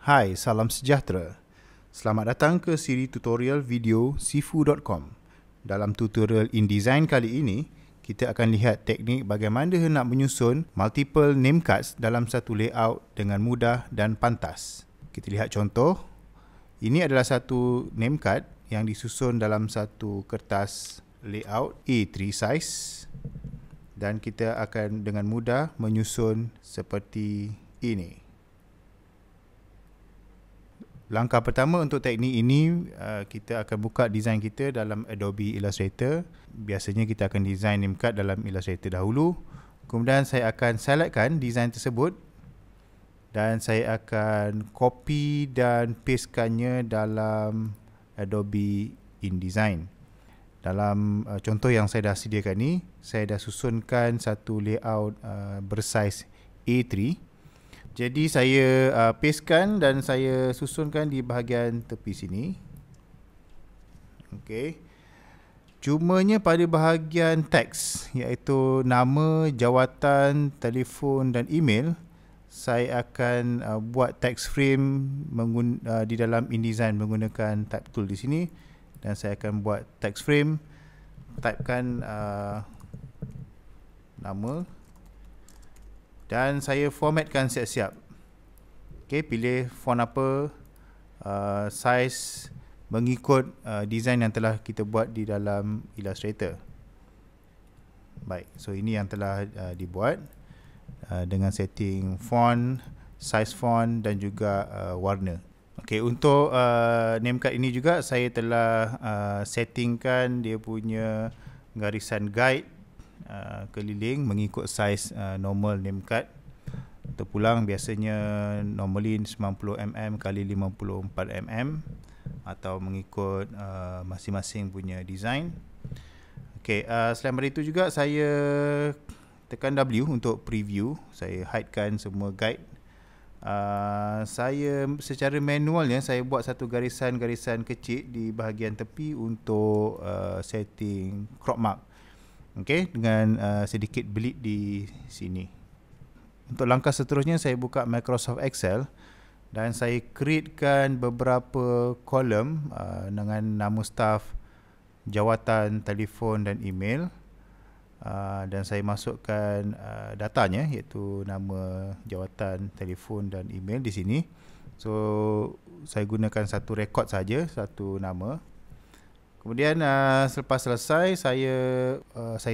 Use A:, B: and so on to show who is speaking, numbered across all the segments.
A: Hai, salam sejahtera. Selamat datang ke siri tutorial video sifu.com. Dalam tutorial InDesign kali ini, kita akan lihat teknik bagaimana nak menyusun multiple name cards dalam satu layout dengan mudah dan pantas. Kita lihat contoh. Ini adalah satu name card yang disusun dalam satu kertas layout A3 size dan kita akan dengan mudah menyusun seperti ini. Langkah pertama untuk teknik ini, kita akan buka design kita dalam Adobe Illustrator. Biasanya kita akan design name card dalam Illustrator dahulu. Kemudian saya akan selectkan design tersebut dan saya akan copy dan pastekannya dalam Adobe InDesign. Dalam contoh yang saya dah sediakan ni, saya dah susunkan satu layout bersaiz A3. Jadi saya pastekan dan saya susunkan di bahagian tepi sini. Okey. Cumanya pada bahagian teks, iaitu nama, jawatan, telefon dan email, saya akan buat text frame di dalam InDesign menggunakan type tool di sini dan saya akan buat text frame, typekan nama dan saya formatkan siap-siap. Okey, pilih font apa, size mengikut design yang telah kita buat di dalam Illustrator. Baik, so ini yang telah dibuat dengan setting font, size font dan juga warna. Okey, untuk name card ini juga saya telah settingkan dia punya garisan guide keliling mengikut saiz normal name card. Terpulang biasanya normally 90mm kali 54mm atau mengikut masing-masing punya design. Okey, selain dari itu juga saya tekan W untuk preview. Saya hidekan semua guide. Saya secara manualnya saya buat satu garisan-garisan kecil di bahagian tepi untuk setting crop mark. Okey, dengan sedikit belit di sini. Untuk langkah seterusnya saya buka Microsoft Excel dan saya createkan beberapa kolom dengan nama staff, jawatan, telefon dan email. Dan saya masukkan datanya iaitu nama, jawatan, telefon dan email di sini. So saya gunakan satu rekod saja, satu nama. Kemudian selepas selesai saya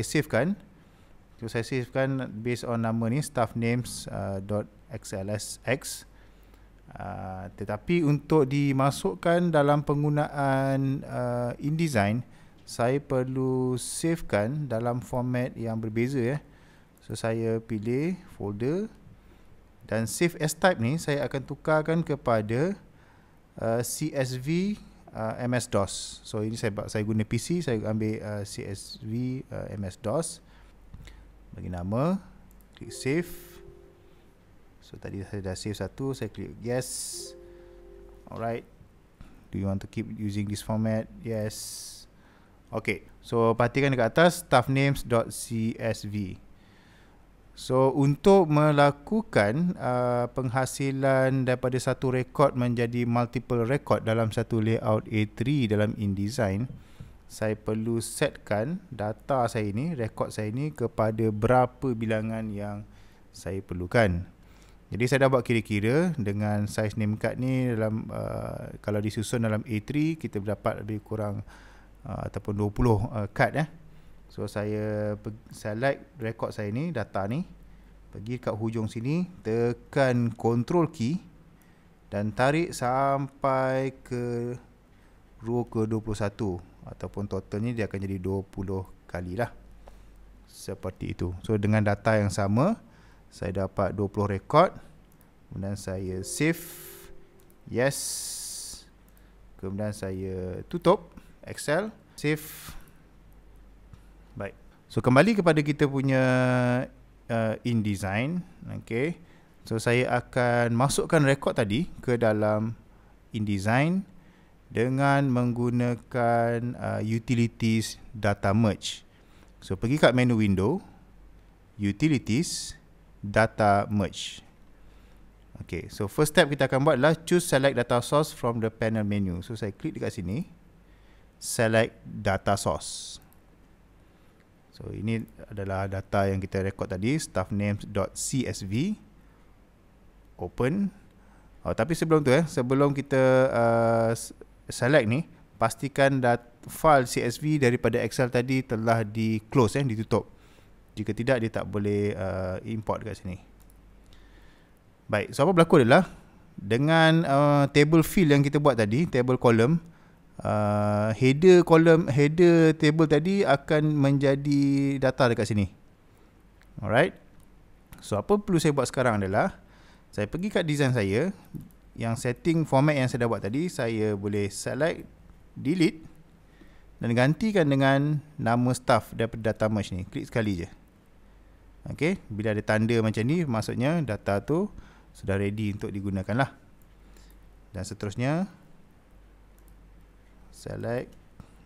A: savekan. So saya savekan based on nama ni staff names .xlsx. Tetapi untuk dimasukkan dalam penggunaan InDesign, saya perlu savekan dalam format yang berbeza ya. So saya pilih folder dan save as type ni saya akan tukarkan kepada CSV MS-DOS. So ini saya guna PC, saya ambil CSV MS-DOS. Bagi nama, klik save. So tadi saya dah save satu, saya klik yes. Alright. Do you want to keep using this format? Yes. Okay. So perhatikan dekat atas staffnames.csv. So untuk melakukan penghasilan daripada satu rekod menjadi multiple rekod dalam satu layout A3 dalam InDesign, saya perlu setkan data saya ini, rekod saya ini kepada berapa bilangan yang saya perlukan. Jadi saya dah buat kira-kira dengan size name card ni dalam kalau disusun dalam A3 kita dapat lebih kurang ataupun 20 card ya. So saya select rekod saya ni, data ni, pergi kat hujung sini, tekan control key dan tarik sampai ke row ke-21 ataupun totalnya dia akan jadi 20 kali lah. Seperti itu. So dengan data yang sama, saya dapat 20 rekod. Kemudian saya save. Yes. Kemudian saya tutup Excel, save. Baik. So kembali kepada kita punya InDesign. Okay. So saya akan masukkan rekod tadi ke dalam InDesign dengan menggunakan utilities data merge. So pergi kat menu window, utilities, data merge. Okay, so first step kita akan buat adalah choose select data source from the panel menu. So saya klik dekat sini, select data source. So ini adalah data yang kita record tadi, staffnames.csv. Open. Tapi sebelum tu sebelum kita select ni, pastikan file CSV daripada Excel tadi telah di close, ditutup. Jika tidak, dia tak boleh import dekat sini. Baik, so apa berlaku adalah dengan table field yang kita buat tadi, table column, header table tadi akan menjadi data dekat sini. Alright. So apa perlu saya buat sekarang adalah saya pergi kat design saya, yang setting format yang saya dah buat tadi, saya boleh select, delete dan gantikan dengan nama staff daripada data merge ni. Klik sekali je. Okay, bila ada tanda macam ni, maksudnya data tu sudah ready untuk digunakan lah. Dan seterusnya, select,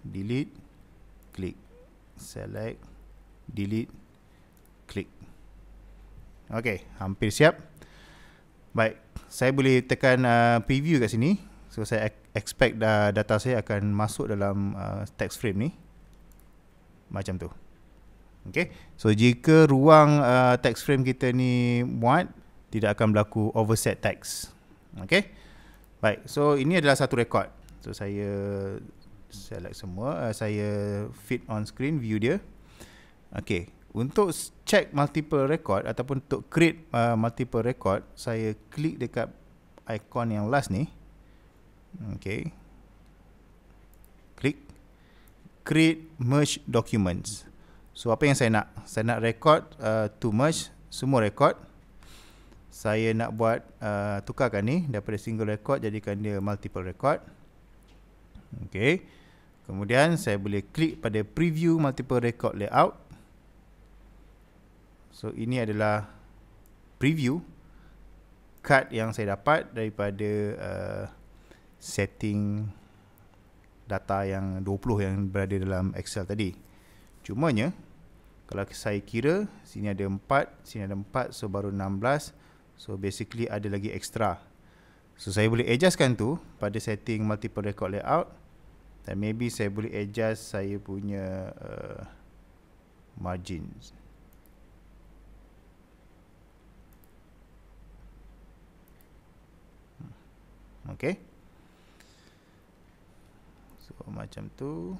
A: delete, klik. Select, delete, klik. Okay, hampir siap. Baik, saya boleh tekan preview kat sini. So saya expect data saya akan masuk dalam text frame ni. Macam tu. Okay, so jika ruang text frame kita ni muat, tidak akan berlaku overset text. Okay, baik, so ini adalah satu record. So saya select semua, saya fit on screen view dia. Okay, untuk check multiple record ataupun untuk create multiple record, saya klik dekat icon yang last ni. Okay, klik create merge documents. So apa yang saya nak? Saya nak record to merge semua record. Saya nak buat tukarkan ni daripada single record jadikan dia multiple record. Okay, kemudian saya boleh klik pada preview multiple record layout. So ini adalah preview cut yang saya dapat daripada setting data yang 20 yang berada dalam Excel tadi. Cumanya kalau saya kira sini ada 4, sini ada 4, so baru 16. So basically ada lagi extra. So saya boleh adjustkan tu pada setting multiple record layout. Dan maybe saya boleh adjust saya punya margins. Okay, so macam tu.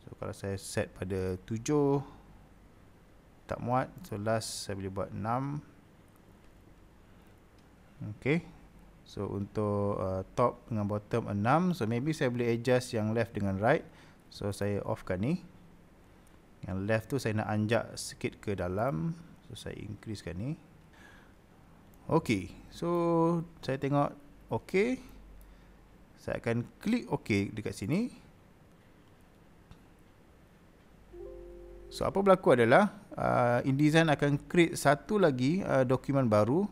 A: So kalau saya set pada 7 tak muat, so last saya boleh buat 6. Okay, so untuk top dengan bottom 6. So maybe saya boleh adjust yang left dengan right. So saya offkan ni. Yang left tu saya nak anjak sikit ke dalam, so saya increasekan ni. Okay, so saya tengok okay. Saya akan klik okay dekat sini. So apa berlaku adalah InDesign akan create satu lagi dokumen baru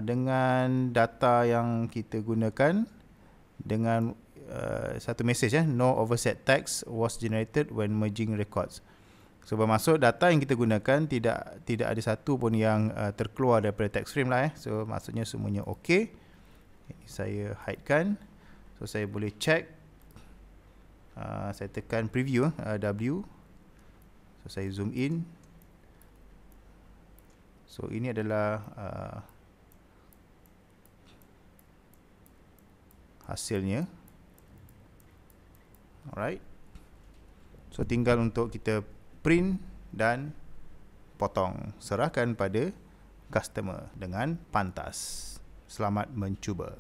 A: dengan data yang kita gunakan dengan satu message no overset text was generated when merging records. So bermaksud data yang kita gunakan tidak ada satu pun yang terkeluar daripada text frame lah. So maksudnya semuanya okey. Ini saya hidekan. So saya boleh check. Saya tekan preview W. So saya zoom in. So ini adalah hasilnya. Alright. So tinggal untuk kita print dan potong, serahkan pada customer dengan pantas. Selamat mencuba.